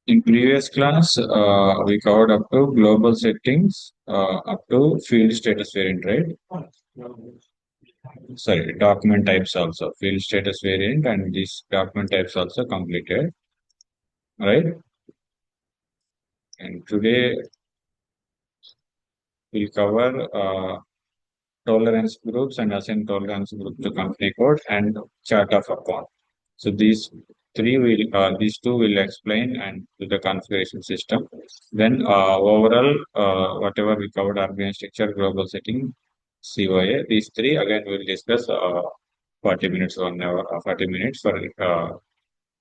In previous class, we covered up to global settings, up to field status variant, right? Sorry, document types also. Field status variant and these document types also completed, right? And today we'll cover tolerance groups and assign tolerance group to company code and chart of account. So these two will explain and to the configuration system. Then overall, whatever we covered, organization structure, global setting, COA, these three again we'll discuss 40 minutes, 1 hour, 40 minutes for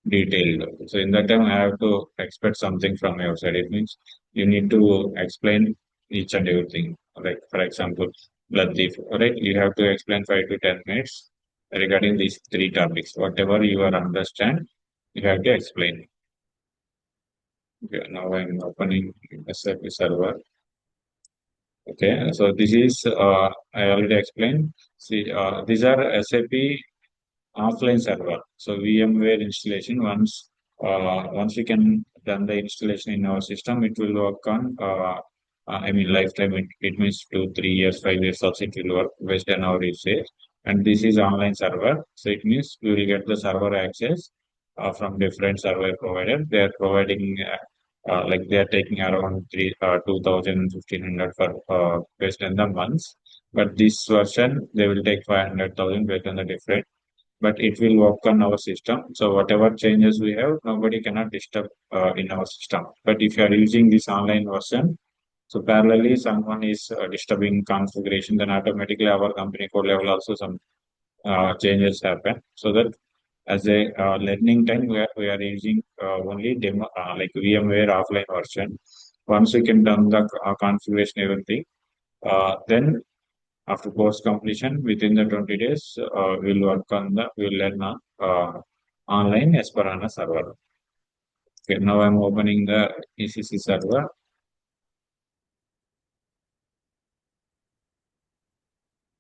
detailed. So in that time, I have to expect something from your side. It means you need to explain each and everything. Like for example, blood thief, right? You have to explain 5 to 10 minutes regarding these three topics. Whatever you are understand, you have to explain. Okay, now I'm opening SAP server. Okay, so this is I already explained. See, these are SAP offline server. So VMware installation once we can done the installation in our system, it will work on I mean lifetime. It means 2, 3 years, 5 years also it will work based on our usage. And this is online server, so it means we will get the server access from different server provider. They are providing like they are taking around 2,000 for based on the months. But this version they will take 500,000 based on the different, but it will work on our system. So whatever changes we have, nobody cannot disturb in our system. But if you are using this online version, so parallelly someone is disturbing configuration, then automatically our company code level also some changes happen. So that as a learning time, we are using only demo, like VMware offline version. Once we can done the configuration everything, then after course completion, within the 20 days, we'll learn online Esperana server. Okay, now I'm opening the ECC server.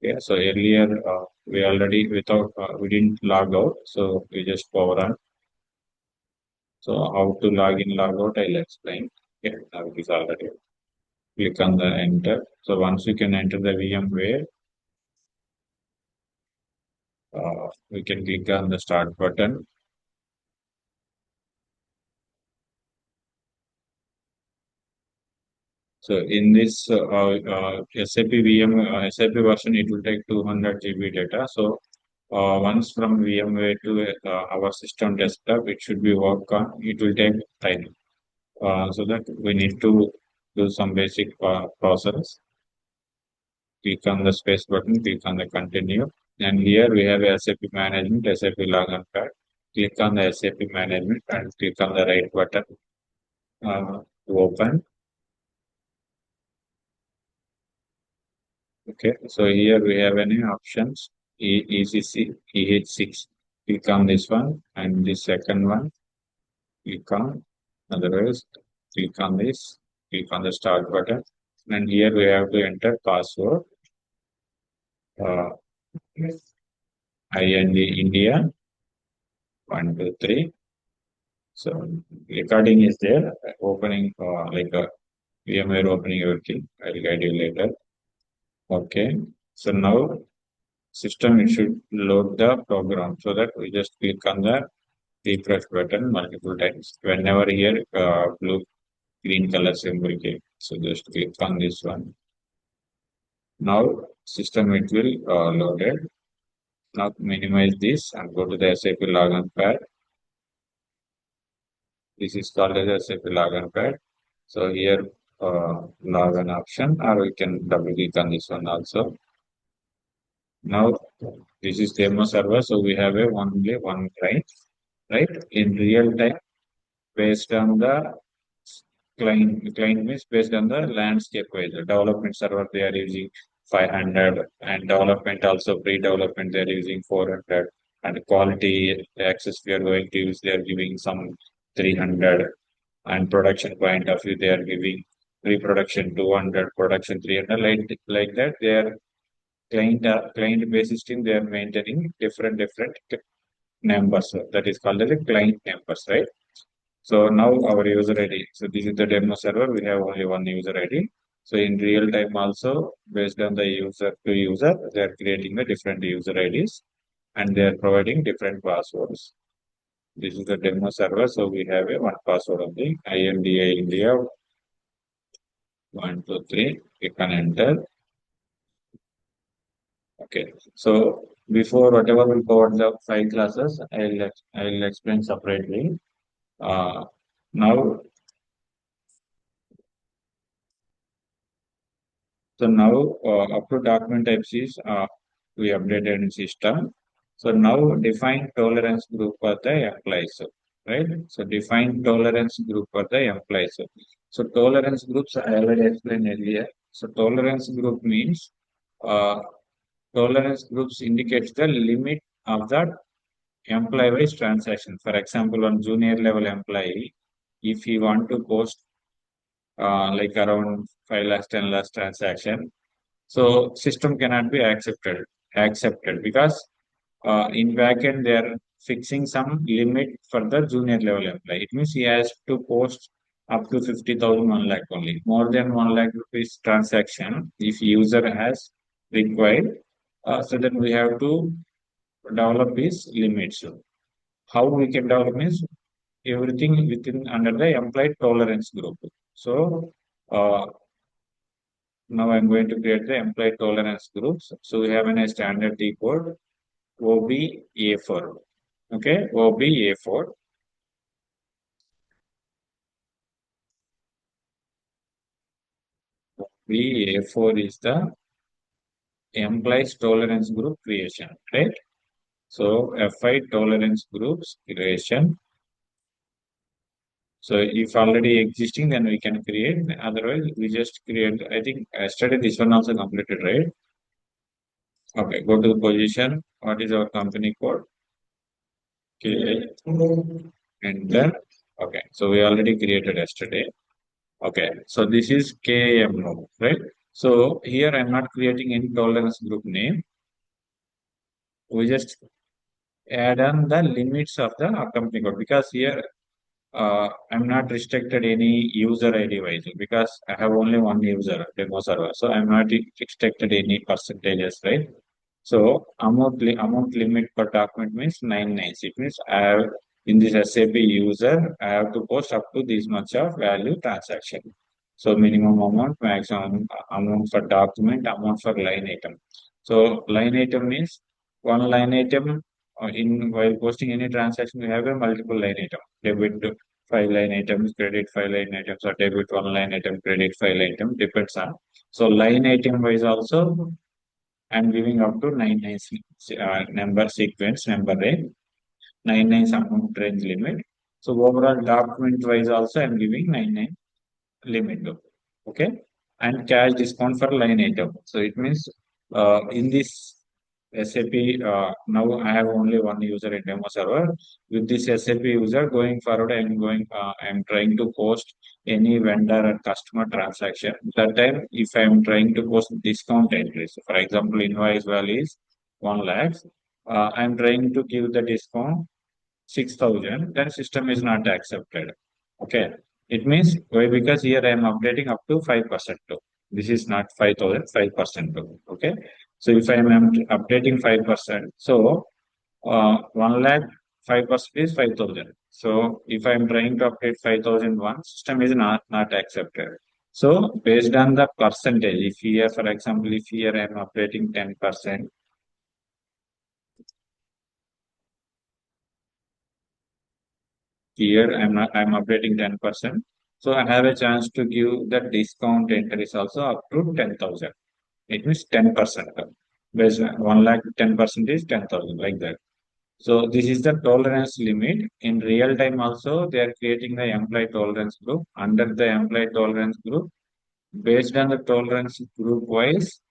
Okay, so earlier we already we didn't log out, so we just power on. So how to log in, log out, I'll explain. Okay, now it is already. Click on the enter. So once you can enter the VMware, we can click on the start button. So in this SAP version, it will take 200 GB data. So once from VMware to our system desktop, it should be work on. It will take time. So that we need to do some basic process. Click on the space button, click on the continue. And here we have SAP management, SAP login pad. Click on the SAP management and click on the right button to open. Okay, so here we have any options ECC, EH6. Click on this one and the second one. Click on otherwise. Click on this. Click on the start button. And here we have to enter password. Uh, IND India 123. So recording is there. Opening like a VMware opening everything. I'll guide you later. Okay. So now system it should load the program so that we just click on the refresh button multiple times. Whenever here blue green color symbol came. So just click on this one. Now system it will loaded. Now minimize this and go to the SAP login pad. This is called as SAP login pad. So here login option, or we can double click on this one also. Now this is demo server, so we have only one client, right? In real time, based on the client means based on the landscape wise. The development server they are using 500, and development also pre-development they are using 400, and quality access we are going to use they are giving some 300, and production point of view they are giving pre-production 200, production 300, like that. They are client based system they are maintaining different numbers. That is called as a client numbers, right? So now our user ID. So this is the demo server. We have only one user ID. So in real time also, based on the user to user, they are creating the different user IDs and they are providing different passwords. This is the demo server. So we have a one password only. INDA India 123. You can enter. Okay. So before whatever we cover the five classes, I'll explain separately. Uh, now So now up to document types is we updated in system. So now define tolerance group for the employees, right? So define tolerance group for the employees. So tolerance groups I already explained earlier. So tolerance group means uh, tolerance groups indicates the limit of the employee-wise transaction. For example, on junior level employee, if he want to post like around 5 lakhs, 10 lakhs transaction, so system cannot be accepted because in backend they are fixing some limit for the junior level employee. It means he has to post up to 50,000 1 lakh only. More than 1 lakh rupees transaction, if user has required, so then we have to develop these limits. How we can develop is everything within under the employee tolerance group. So now I'm going to create the employee tolerance groups. So we have a standard T code OBA4. Okay, OBA4. OBA4 is the employees tolerance group creation, right? So FI tolerance groups creation. So if already existing, then we can create. Otherwise, we just create. I think yesterday this one also completed, right? Okay, go to the position. What is our company code? Okay, and then okay. So we already created yesterday. Okay, so this is KMO, right? So here I'm not creating any tolerance group name. We just add on the limits of the company code because here I'm not restricted any user ID wise because I have only one user demo server. So I'm not restricted any percentages, right? So amount limit per document means 99. It means I have in this SAP user, I have to post up to this much of value transaction. So minimum amount, maximum amount for document, amount for line item. So line item means one line item in while posting any transaction, we have a multiple line item. Debit five line items, credit five line items, or debit one line item, credit five line item, depends on. So line item wise also I'm giving up to 99 number sequence, number range, 99 amount range limit. So overall document wise also I'm giving 99 limit. Okay. And cash discount for line item. So it means in this SAP, now I have only one user in demo server. With this SAP user going forward, I'm trying to post any vendor or customer transaction. That time, if I'm trying to post discount entries, for example, invoice value is 1 lakh, I'm trying to give the discount 6,000, then system is not accepted. Okay. It means why? Because here I am updating up to 5% too. This is not 5,000, 5% too. Okay. So if I am updating 5%, so 1 lakh 5% is 5,000. So if I am trying to update 5,001, system is not accepted. So based on the percentage, if here, for example, if here I am updating 10%, here I'm updating 10%. So I have a chance to give the discount entries also up to 10,000. It means 10%. Based on 1 lakh 10% is 10,000 like that. So this is the tolerance limit. In real time also they are creating the employee tolerance group. Under the employee tolerance group, based on the tolerance group wise,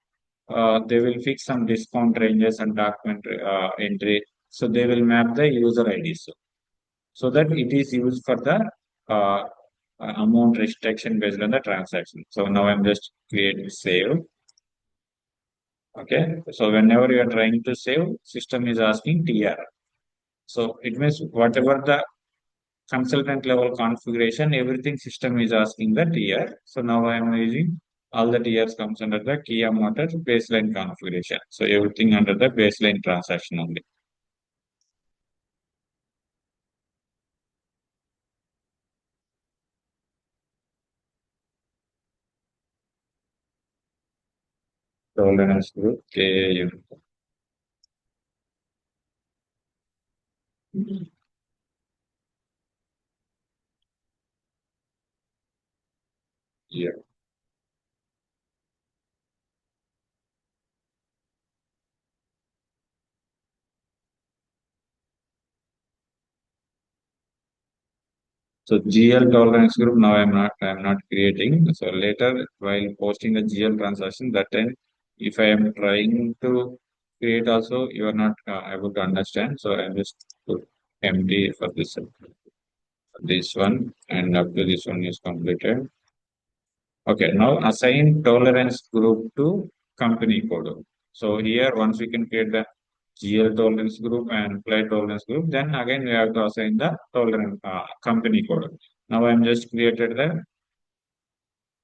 they will fix some discount ranges and document entry. So they will map the user IDs so that it is used for the uh, amount restriction based on the transaction. So now I'm just creating save. Okay. So whenever you are trying to save, system is asking TR. So it means whatever the consultant level configuration, everything system is asking the tier. So now I am using all the tiers comes under the Kia Motors baseline configuration. So everything under the baseline transaction only. Tolerance group, KAM. Yeah. So GL tolerance group now I'm not creating. So later while posting the GL transaction, that time if I am trying to create also you are not able to understand. So I just put empty for this one and up to this one is completed. Okay, now assign tolerance group to company code. So here once we can create the GL tolerance group and employee tolerance group, then again we have to assign the tolerance company code. Now I'm just created the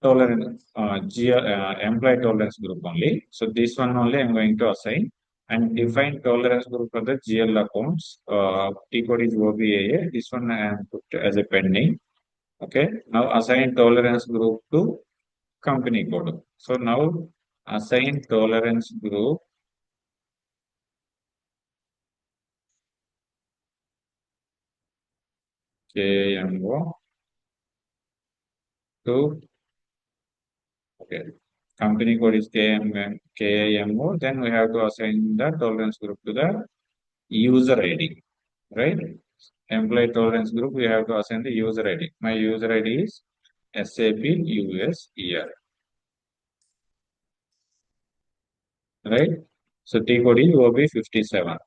tolerance employee tolerance group only. So this one only I'm going to assign and define tolerance group for the GL accounts. T code is OBAA. This one I am put as a pending. Okay. Now assign tolerance group to company code. So now assign tolerance group KMO to okay. Company code is KMO. Then we have to assign the tolerance group to the user ID, right? Employee tolerance group, we have to assign the user ID. My user ID is SAP-US right? So T code is OB57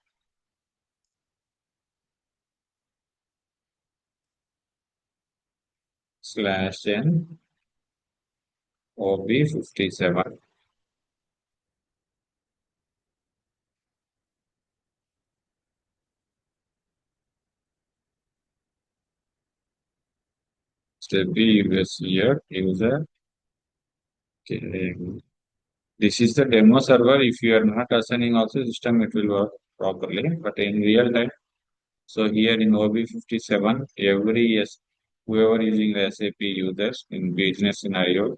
slash N OB57. SAP-US user. Okay. This is the demo server. If you are not assigning also system, it will work properly. But in real time, so here in OB57, every yes, whoever using the SAP users in business scenario,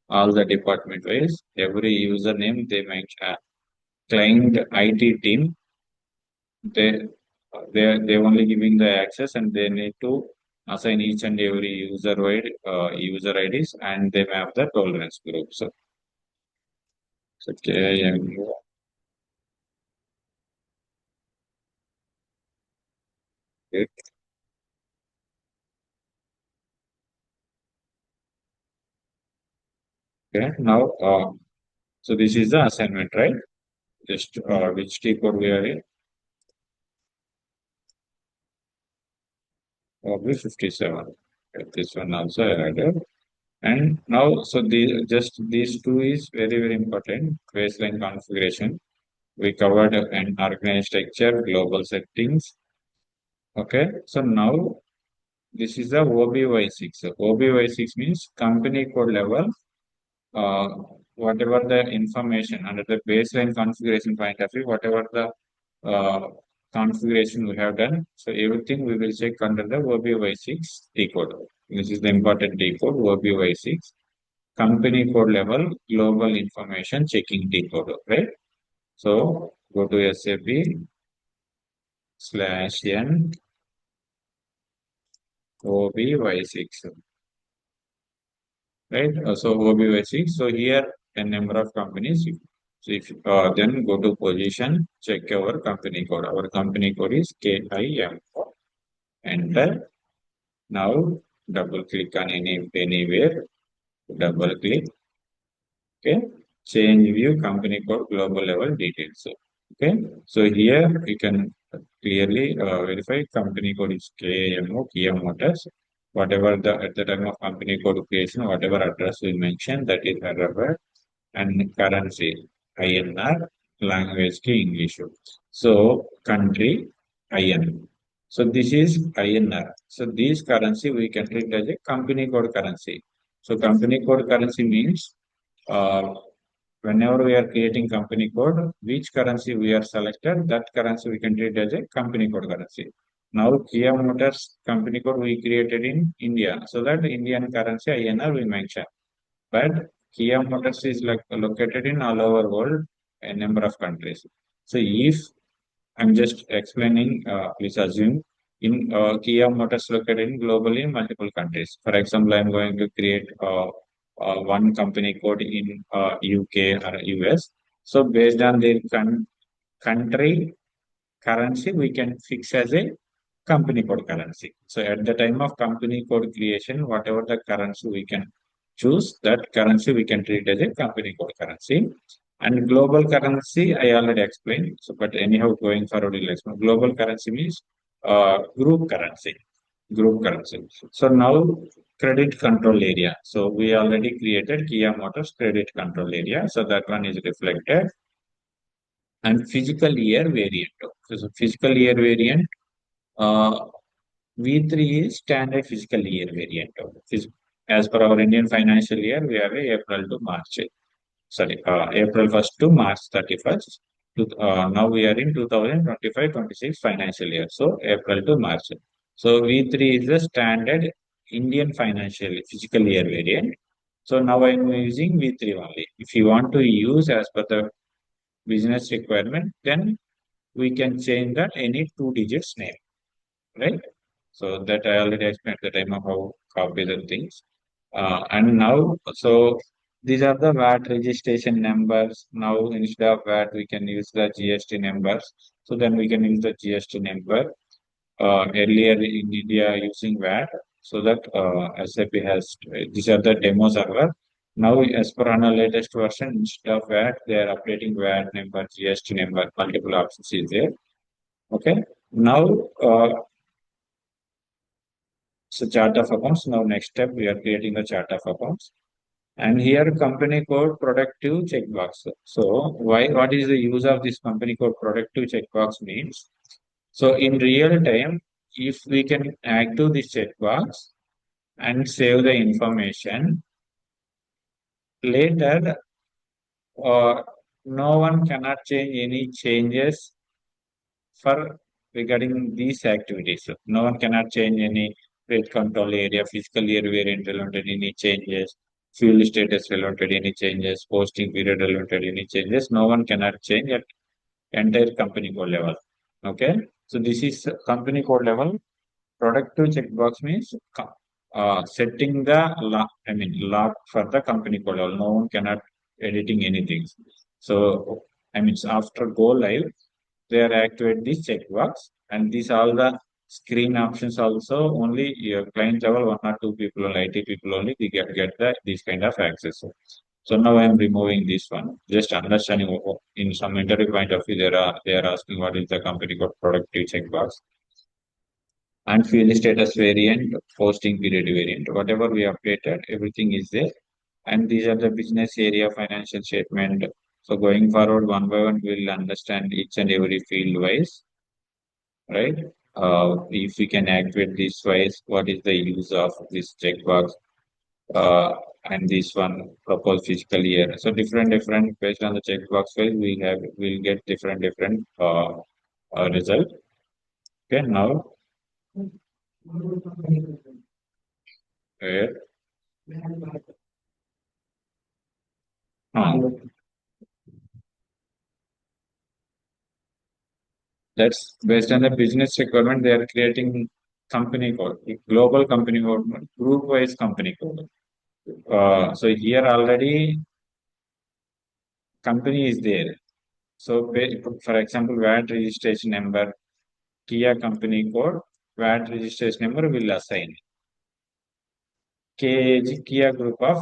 all the department wise, every username they make a client IT team, they they only giving the access and they need to assign each and every user wide user IDs and they have the tolerance groups. So KIM, okay, now so this is the assignment, right? Just which T code we are in, OB57. Okay, this one also I added. And now, so just these two is very, very important. Baseline configuration. We covered an organized structure, global settings. Okay. So now this is the OBY6. So OBY6 means company code level. Uh, Whatever the information under the baseline configuration point of view, whatever the configuration we have done. So everything we will check under the OBY6 T code. This is the important T code, OBY6. Company code level global information checking decode, right? So go to SAP/N OBY6, right? So OBY6. So here a number of companies. So if then go to position, check our company code. Our company code is KIM. Enter. Now double click on anywhere. Double click. Okay. Change view company code global level details. Okay. So here you can clearly verify company code is KMO, Kia Motors. Whatever the at the time of company code creation, whatever address we mentioned, that is Hyderabad and currency INR, language ki English. So country IN. So this is INR. So this currency we can treat as a company code currency. So company code currency means uh, whenever we are creating company code, which currency we are selected, that currency we can treat as a company code currency. Now Kia Motors company code we created in India, so that Indian currency INR we mention. But Kia Motors is like located in all over world, a number of countries. So if I'm just explaining, please assume in Kia Motors located in globally in multiple countries. For example, I'm going to create one company code in UK or US. So based on their country currency, we can fix as a company code currency. So at the time of company code creation, whatever the currency we can choose, that currency we can treat as a company code currency. And global currency, I already explained. So, but anyhow, going forward, we'll explain. Global currency means group currency. Group currency. So now credit control area. So we already created Kia Motors credit control area. So that one is reflected. And physical year variant. So physical year variant. Uh, V3 is standard fiscal year variant. As per our Indian financial year, we have a April to March. Sorry, April 1st to March 31st. Now we are in 2025-26 financial year. So April to March. So V3 is the standard Indian financial fiscal year variant. So now I am using V3 only. If you want to use as per the business requirement, then we can change that any two digits name, right? So that I already explained at the time of how copy the things. And now, so these are the VAT registration numbers. Now, instead of VAT, we can use the GST numbers. So then we can use the GST number. Earlier in India using VAT, so that SAP has, these are the demo server. Now, as per our latest version, instead of VAT, they are updating VAT number, GST number, multiple options is there. Okay. Now, so chart of accounts. Now next step we are creating a chart of accounts. And here company code productive checkbox. So why what is the use of this company code productive checkbox means? So in real time, if we can active this checkbox and save the information, later no one cannot change any changes for regarding these activities. So no one cannot change any rate control area, fiscal year variant related any changes, fuel status related any changes, posting period related any changes. No one cannot change at entire company code level. Okay. So this is company code level. Productive checkbox means setting the lock, I mean lock for the company code level. No one cannot editing anything. So I mean after go live, they are activate this checkbox, and these all the screen options also only your client level one or two people or IT people only they get the this kind of access. So now I am removing this one. Just understanding in some interview point of view, they are asking what is the company code productive checkbox and field status variant, posting period variant. Whatever we updated, everything is there. And these are the business area financial statement. So going forward, one by one, we'll understand each and every field wise, right? If we can activate this wise, what is the use of this checkbox? And this one proposed fiscal year. So different based on the checkbox wise, we'll get different result. Okay, now where uh, that's based on the business requirement. They are creating company code, global company code, group wise company code. So here already company is there. So for example, VAT registration number, Kia company code, VAT registration number will assign Kia group of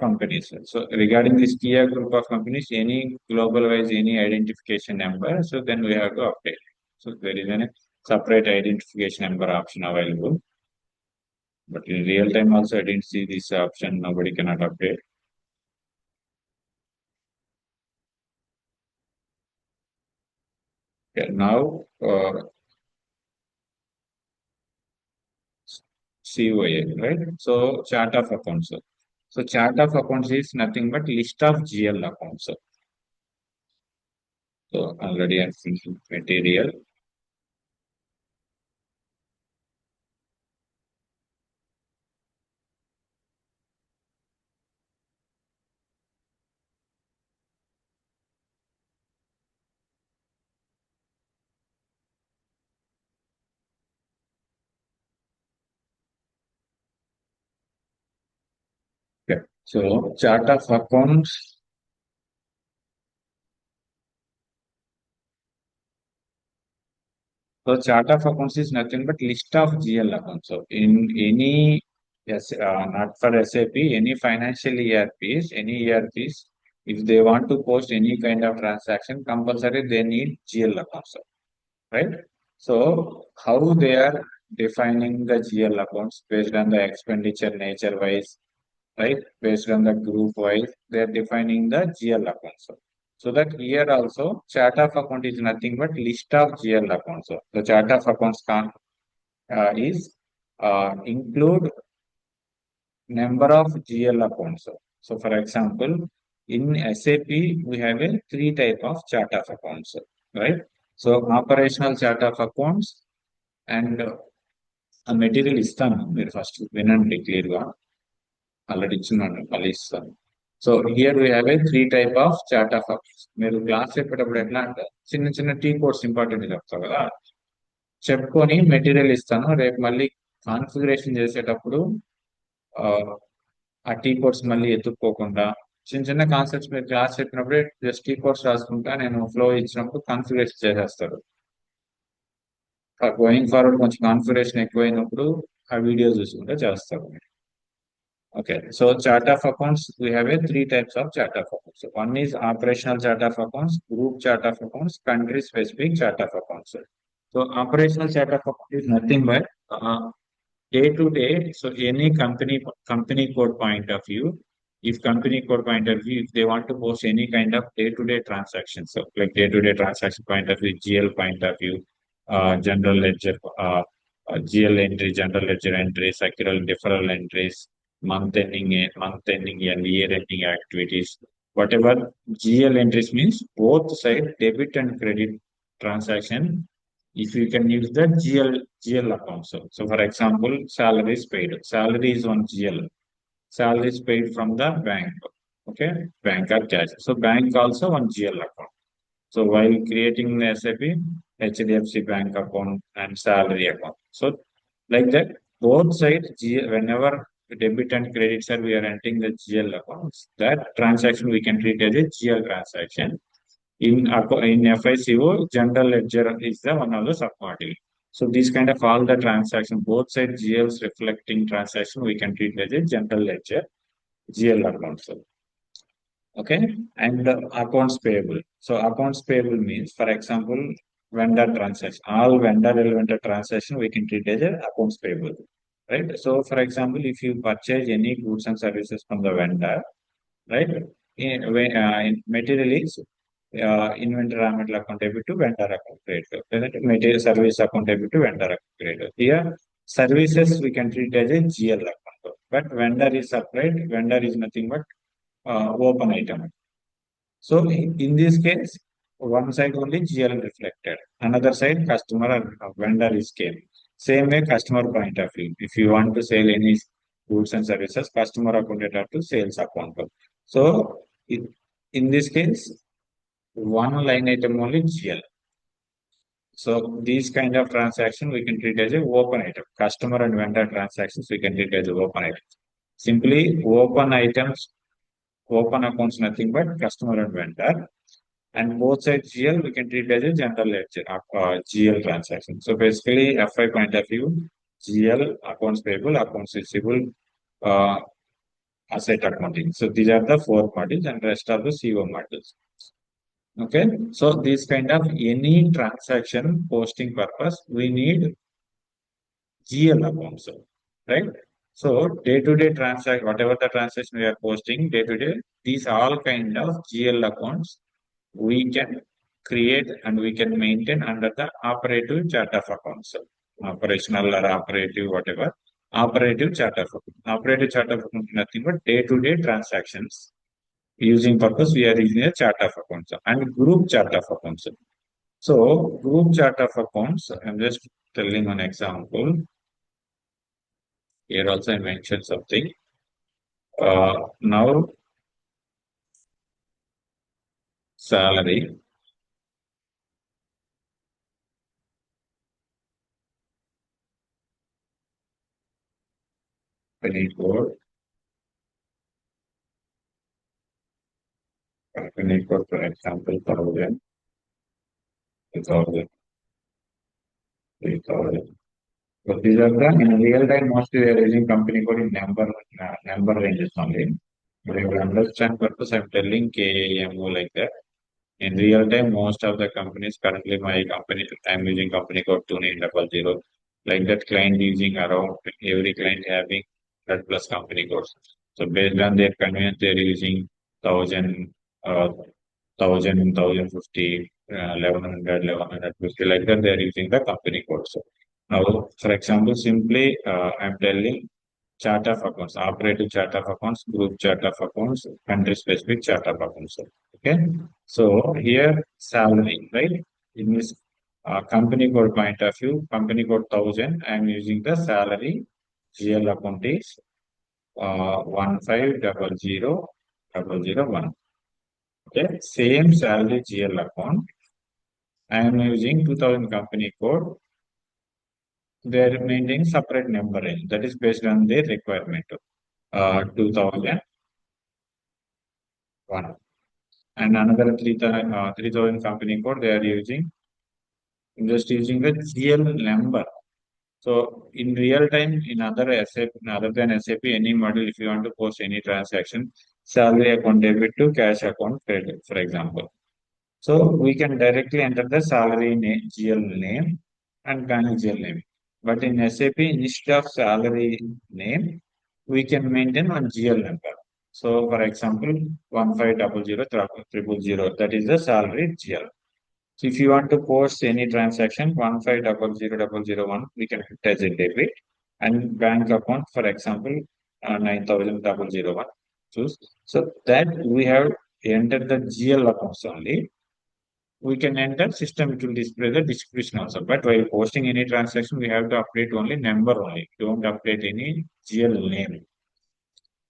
companies. So regarding this Kia group of companies, any global wise, any identification number, so then we have to update. So there is a separate identification number option available. But in real time also, I didn't see this option. Nobody cannot update. Okay, now, COA, right? So chart of accounts. So chart of accounts is nothing but list of GL accounts. So already I'm thinking material. Okay. So chart of accounts. So chart of accounts is nothing but list of GL accounts. So in any, yes, not for SAP, any financial ERPs, any ERPs, if they want to post any kind of transaction, compulsory they need GL accounts, right? So how they are defining the GL accounts based on the expenditure nature wise, right? Based on the group wise, they are defining the GL accounts. So that here also chart of account is nothing but list of GL accounts. So the chart of accounts is include number of GL accounts. So for example, in SAP we have a three type of chart of accounts, right? So operational chart of accounts and ఆ material ఇస్తాను మీరు first వినండి clear గా already ఇచ్చినాను మళ్ళీ ఇస్తాను so here we have a three type of chart of accounts మీరు class చెప్పేటప్పుడు ఎట్లా అంటే చిన్న చిన్న టీ కోడ్స్ ఇంపార్టెంట్ చెప్తావు కదా చెప్పుకొని మెటీరియల్ ఇస్తాను రేపు మళ్ళీ కాన్ఫిగరేషన్ చేసేటప్పుడు ఆ, ఆ టీ కోడ్స్ మళ్ళీ ఎత్తుక్కోకుండా చిన్న చిన్న కాన్సెప్ట్స్ మీరు క్లాస్ చెప్పినప్పుడే జస్ట్ టీ కోడ్స్ రాసుకుంటా నేను ఫ్లో ఇచ్చినప్పుడు కాన్ఫిగరేషన్ చేసేస్తారు గోయింగ్ ఫార్వర్డ్ కొంచెం కాన్ఫిగరేషన్ ఎక్కువైనప్పుడు ఆ వీడియో చూసుకుంటే చేస్తారు Okay, so chart of accounts, we have a three types of chart of accounts. So one is operational chart of accounts, group chart of accounts, country specific chart of accounts. So operational chart of account is nothing but day to day. So any company code point of view, if company code point of view, if they want to post any kind of day to day transactions, so like day to day transaction point of view, GL point of view, general ledger, GL entry, general ledger entries, accrual deferral entries, month ending and year ending activities. Whatever GL entries means both side debit and credit transaction. If you can use the GL account. So for example, salary is paid. Salary is on GL. Salary is paid from the bank. Okay, bank or cash. So bank also on GL account. So while creating the SAP, HDFC bank account and salary account. So like that, both sides, whenever debit and credit side we are entering the GL accounts, that transaction we can treat as a GL transaction. In FICO, general ledger is the one of the submodule. So these kind of all the transaction, both side GLs reflecting transaction, we can treat as a general ledger GL accounts. Okay, and accounts payable. So accounts payable means, for example, vendor transaction. All vendor relevant transaction we can treat as a accounts payable, right? So for example, if you purchase any goods and services from the vendor, right? In material is inventory raw material account debit to vendor account credit. Then material service account debit to vendor account credit. Here services we can treat as a GL account, but vendor is separate. Vendor is nothing but open item. So in this case, one side only GL reflected, another side customer or vendor is came. Same way customer point of view. If you want to sell any goods and services, customer account data to sales account. So in this case, one line item only GL. So these kind of transaction we can treat as a open item. Customer and vendor transactions we can treat as a open item. Simply open items, open accounts nothing but customer and vendor. And both sides GL we can treat as a general ledger GL transaction. So basically FI point of view, GL accounts payable, accounts receivable, uh, asset accounting. So these are the four modules and rest are the CO modules. Okay, so this kind of any transaction posting purpose, we need GL accounts, right? So day-to-day transaction, whatever the transaction we are posting day-to-day, these all kind of GL accounts we can create and we can maintain under the operative chart of accounts, operational or operative, whatever. Operative chart of account. Operative chart of account is nothing but day-to-day transactions. Using purpose, we are using a chart of accounts and group chart of accounts. So, group chart of accounts, I'm just telling an example. Here also I mentioned something. Now, salary, company code, company code, for example, 1000, 2000, 3000. So these are the in real time mostly we are using company code in number ranges only. But if you understand purpose, I'm telling KAMO like that. In real time, most of the companies currently my company I'm using company code 2900. Like that client using around every client having that plus company codes. So based on their convenience, they're using thousand, uh, 1150 like that. They're using the company code. So now, for example, simply I'm telling chart of accounts, operative chart of accounts, group chart of accounts, country specific chart of accounts. Okay. So here salary, right? In this company code point of view, company code 1000, I'm using the salary GL account is 1500001. Okay. Same salary GL account. I am using 2000 company code. They are maintaining separate number range. That is based on their requirement. 2001 and another 3000 company code they are using just using the GL number. So in real time, in other SAP, other than SAP, any model, if you want to post any transaction, salary account debit to cash account credit, for example. So we can directly enter the salary name, GL name and bank GL name. But in SAP, instead of salary name, we can maintain one GL number. So for example, 1500 that is the salary GL. So if you want to post any transaction, 150001, we can put as a debit and bank account, for example, 900001. Choose. So that we have entered the GL accounts only. We can enter system, it will display the description also. But while posting any transaction, we have to update only number only. Don't update any GL name.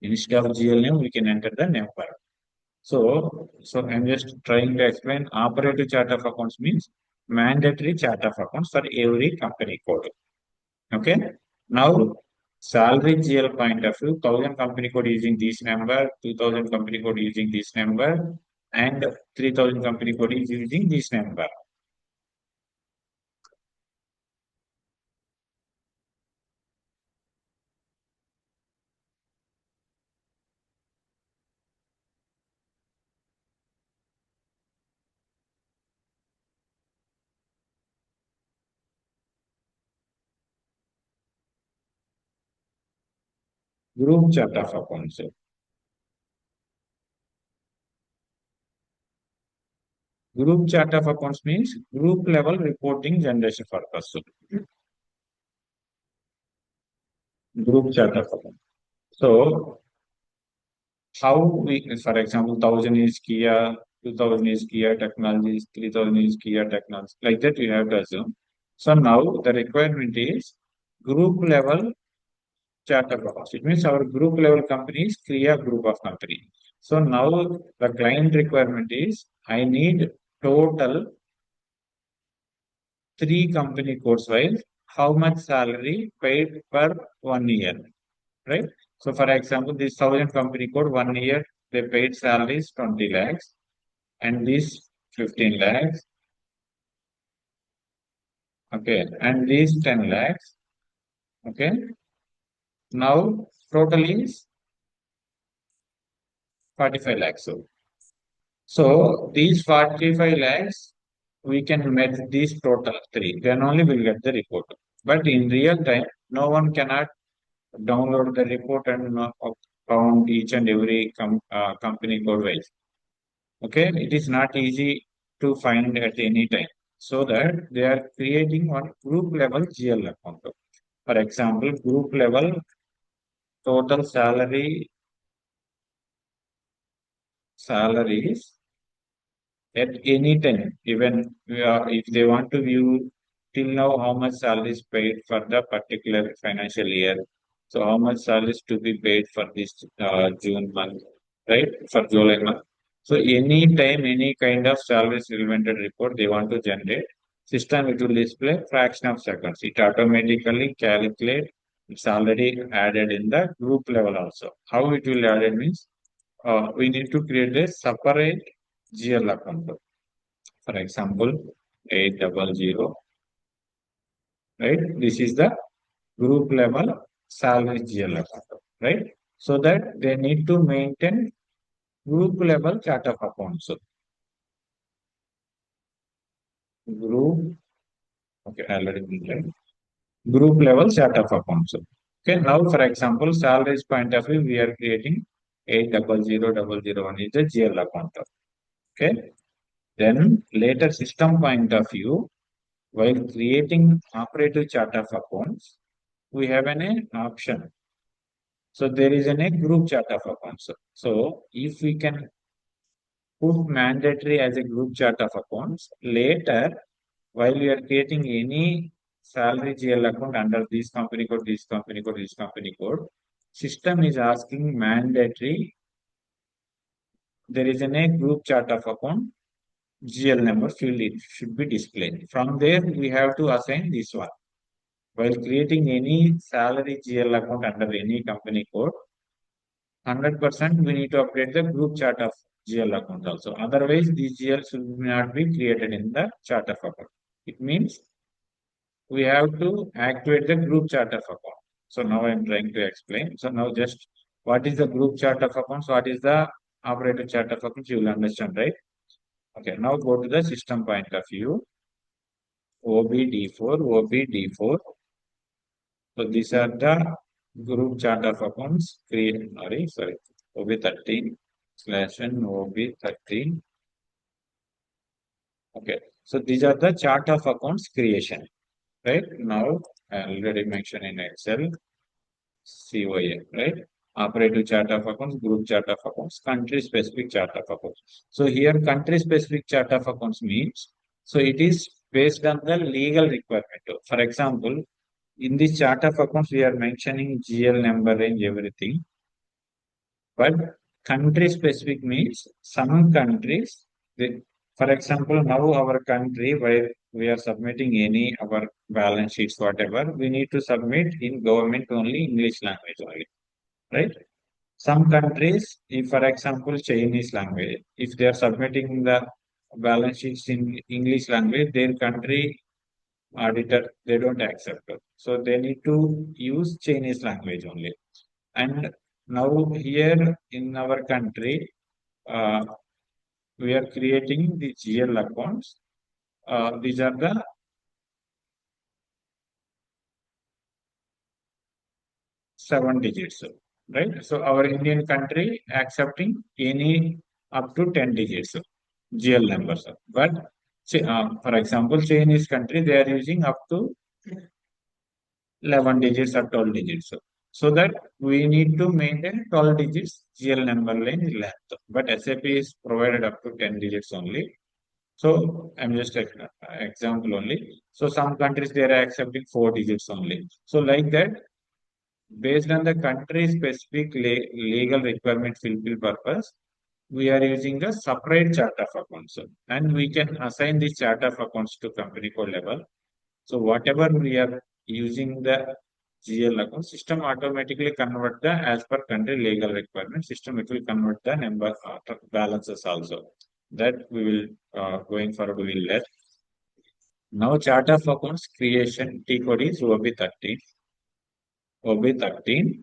Instead of GL name, we can enter the number. So I'm just trying to explain operative chart of accounts means mandatory chart of accounts for every company code. Okay. Now salary GL point of view, 1000 company code using this number, 2000 company code using this number, and 3000 company code is using this number. Group chart of accounts. Group chart of accounts means group level reporting generation purpose. Group chart of accounts. So how we, for example, 1000 is Kia, 2000 is Kia Technologies, 3000 is Kia Technologies. Like that, you have to assume. So now the requirement is group level chart of accounts. It means our group level company is Kia group of company. So now the client requirement is I need total three company codes wise how much salary paid per 1 year, right? So for example, this 1000 company code 1 year they paid salaries 20 lakhs and this 15 lakhs, okay, and these 10 lakhs, okay. Now total is 45 lakhs. So these 45 lakhs we can match these total three, then only we'll get the report. But in real time, no one cannot download the report and count each and every company code wise. Okay, it is not easy to find at any time. So that they are creating one group level GL account. For example, group level total salaries at any time, even if they want to view till now how much salary is paid for the particular financial year. So how much salary is to be paid for this June month, right? For July month. So any time, any kind of salaries relevant report they want to generate, system it will display fraction of seconds. It automatically calculate. It's already added in the group level also. How it will added means we need to create a separate GL account. For example, 800, right? This is the group level salary GL account, right? So that they need to maintain group level chart of accounts. So group, okay, already mentioned. Group level chart of accounts. Okay, now for example, salaries point of view, we are creating 800,001 is the GL account. Okay, then later system point of view, while creating operative chart of accounts, we have an option. So there is a group chart of accounts. So if we can put mandatory as a group chart of accounts, later while we are creating any salary GL account under this company code, this company code, this company code, system is asking mandatory. There is a group chart of account GL number field it should be displayed. From there we have to assign this one. While creating any salary GL account under any company code, 100% we need to update the group chart of GL account also. Otherwise, these GL should not be created in the chart of account. It means we have to activate the group chart of account. So now I'm trying to explain. So now just what is the group chart of accounts? What is the operator chart of accounts? You will understand, right? Okay, now go to the system point of view. OBD4, OBD4. So these are the group chart of accounts create, sorry, OB13 slash n OB13. Okay. So these are the chart of accounts creation. Right. Now I already mentioned in Excel COA, right? Operative chart of accounts, group chart of accounts, country specific chart of accounts. So here country specific chart of accounts means so it is based on the legal requirement. For example, in this chart of accounts, we are mentioning GL number range, everything. But country specific means some countries, for example, now our country where we are submitting any our balance sheets, whatever, we need to submit in government only English language only, right? Some countries, if for example Chinese language, if they are submitting the balance sheets in English language, their country auditor they don't accept it. So they need to use Chinese language only. And now here in our country, uh, we are creating the GL accounts. These are the 7 digits, right? So our Indian country accepting any up to 10 digits GL numbers. But for example, Chinese country, they are using up to 11 digits or 12 digits. So that we need to maintain 12 digits GL number line length. But SAP is provided up to 10 digits only. So I'm just example only. So some countries they are accepting 4 digits only. So like that, based on the country specific legal requirement fulfill purpose, we are using a separate chart of accounts. And we can assign this chart of accounts to company code level. So whatever we are using the GL account, system automatically convert the as per country legal requirement. System it will convert the number balances also. That we will going forward we will let. Now chart of accounts creation T code is OB13. OB13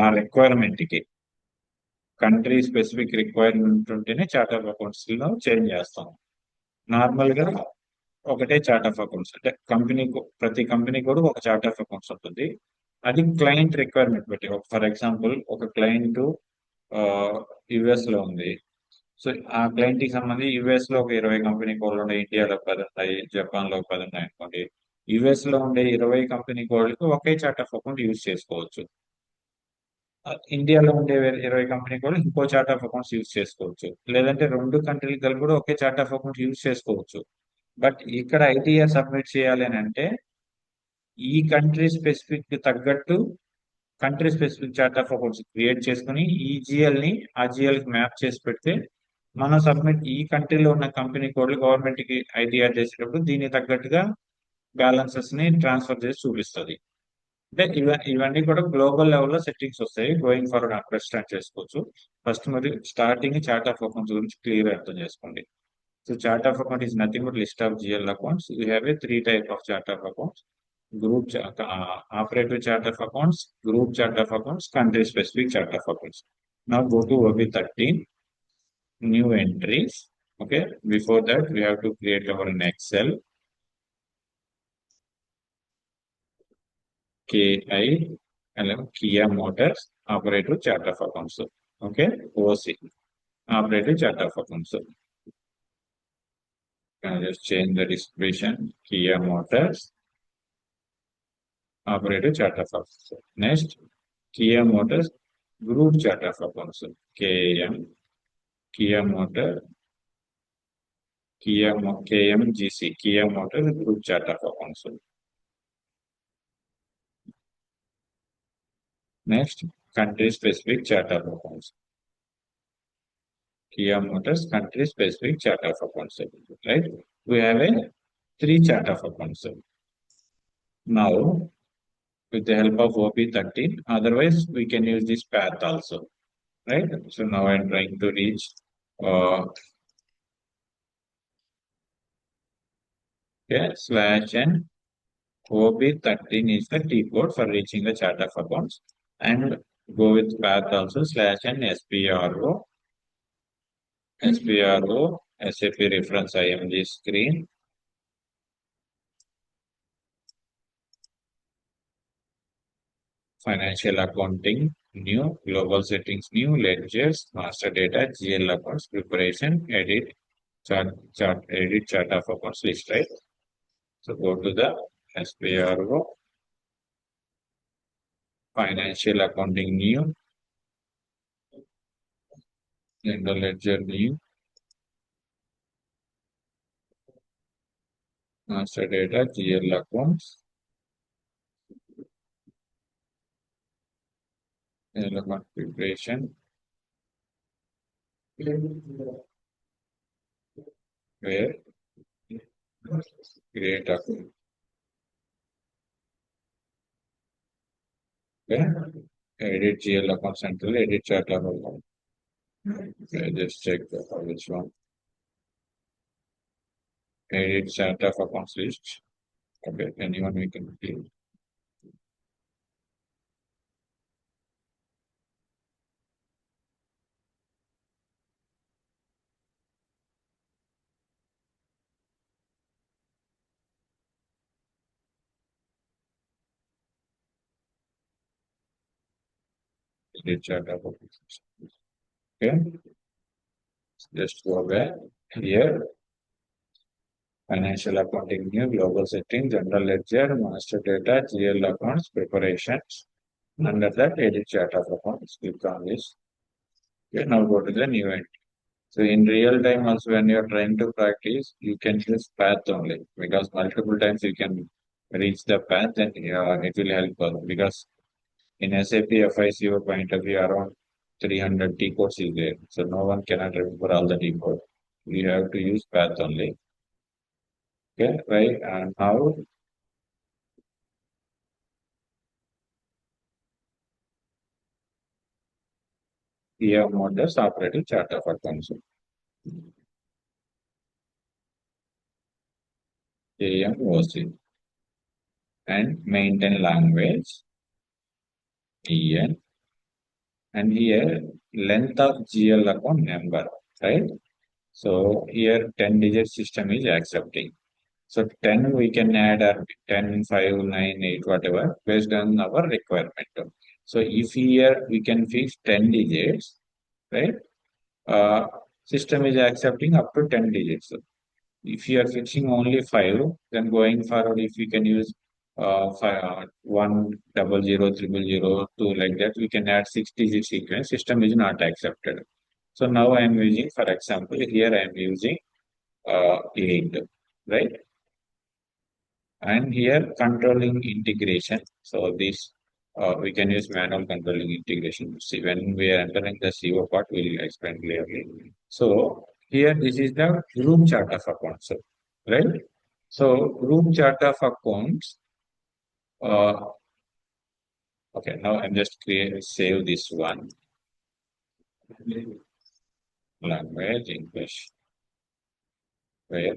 ఆ requirement కి country specific requirement ఉంటేనే chart of accounts లో change చేస్తాం. Normal గా ఒకటే chart of accounts అంటే company ప్రతి company కూడా ఒక చార్ట్ ఆఫ్ అకౌంట్స్ ఉంటుంది. అది క్లయింట్ రిక్వైర్మెంట్ బట్టి ఫర్ ఎగ్జాంపుల్ ఒక క్లయింట్ యుఎస్ లో ఉంది. సో ఆ క్లయింట్ కి సంబంధించి యుఎస్ లో ఒక 20 కంపెనీ కోడ్లు ఉన్నాయి, ఇండియాలో 10 ఉన్నాయి, జపాన్ లో 10 ఉన్నాయి అనుకోండి. యుఎస్ లో ఉండే 20 కంపెనీ కోడ్లకి ఒకే చార్ట్ ఆఫ్ అకౌంట్ యూజ్ చేసుకోవచ్చు. ఇండియాలో ఉండే 20 కంపెనీ కూడా ఇంకో చార్ట్ ఆఫ్ అకౌంట్స్ యూజ్ చేసుకోవచ్చు. లేదంటే రెండు కంట్రీలు కలిపి కూడా ఒకే చార్ట్ ఆఫ్ అకౌంట్ యూజ్ చేసుకోవచ్చు. బట్ ఇక్కడ ఐటీఆర్ సబ్మిట్ చేయాలి అని అంటే ఈ కంట్రీ స్పెసిఫిక్ తగ్గట్టు country specific chart of accounts create చేసుకుని ఈ జిఎల్ ని ఆ జిఎల్ కి మ్యాప్ చేసి పెడితే మనం సబ్మిట్ ఈ కంట్రీలో ఉన్న కంపెనీ కోడ్లు గవర్నమెంట్ కి ఐటీఆర్ చేసేటప్పుడు దీనికి తగ్గట్టుగా బ్యాలెన్సెస్ ని ట్రాన్స్ఫర్ చేసి చూపిస్తుంది. అంటే ఇవన్నీ కూడా గ్లోబల్ లెవెల్లో సెట్టింగ్స్ వస్తాయి. గోయింగ్ ఫార్వర్డ్ అండర్స్టాండ్ చేసుకోవచ్చు. ఫస్ట్ మరి స్టార్టింగ్ చార్ట్ ఆఫ్ అకౌంట్స్ గురించి క్లియర్ అర్థం చేసుకోండి. So chart of account is nothing but list of GL accounts. You have a three type of chart of accounts: group operative chart of accounts, group chart of accounts, country specific chart of accounts. Now go to OB13, new entries. Okay, before that we have to create our in Excel KI Kia Motors operative chart of accounts. Okay, OC operative chart of accounts. Can I just change the description? Kia Motors operative chart of accounts. Next, Kia Motors group chart of accounts. KM Kia Motor KMGC Kia Motor group chart of accounts. Next, country specific chart of accounts. Kia Motors country specific chart of accounts. Right? We have a three chart of accounts. Now, with the help of OP13, otherwise we can use this path also. Right? So now I'm trying to reach /n OB13 is the T code for reaching the chart of accounts, and go with path also /n SPRO SAP reference IMG screen, financial accounting new, global settings new, ledgers, master data, GL accounts preparation, edit chart of accounts list, right? So go to the SPRO financial accounting new, general ledger new, master data, GL accounts, element preparation, where create account. Okay. Edit GL account central, edit chart of account. Okay, just check which one. Edit chart of accounts list. Okay, anyone we can click. Edit chart of accounts. Okay, just go back here. Financial accounting new, global setting, general ledger, master data, GL accounts, preparations. Under that, edit chart of accounts. Click on this. Okay, now go to the new entry. So in real time also when you're trying to practice, you can use path only because multiple times you can reach the path and it will help us because in SAP FICO point of view around 300 T codes is there. So no one cannot remember all the T code. You have to use path only. Okay, right? And now we have models operating chart of accounts. AMOC and maintain language EN, and here length of GL account number, right? So here 10 digit system is accepting. So 10 we can add or 10, 5, 9, 8, whatever based on our requirement. So if here we can fix 10 digits, right? Uh, system is accepting up to 10 digits. If you are fixing only five, then going forward, if we can use five, 100 000 2 like that, we can add 6 digit sequence. System is not accepted. So now I am using, for example, here I am using 8, right? And here controlling integration. So this we can use manual controlling integration. See, when we are entering the CO part, we will explain clearly. So here this is the room chart of accounts, right? So room chart of accounts. Okay, now I'm just create save this one language English. Where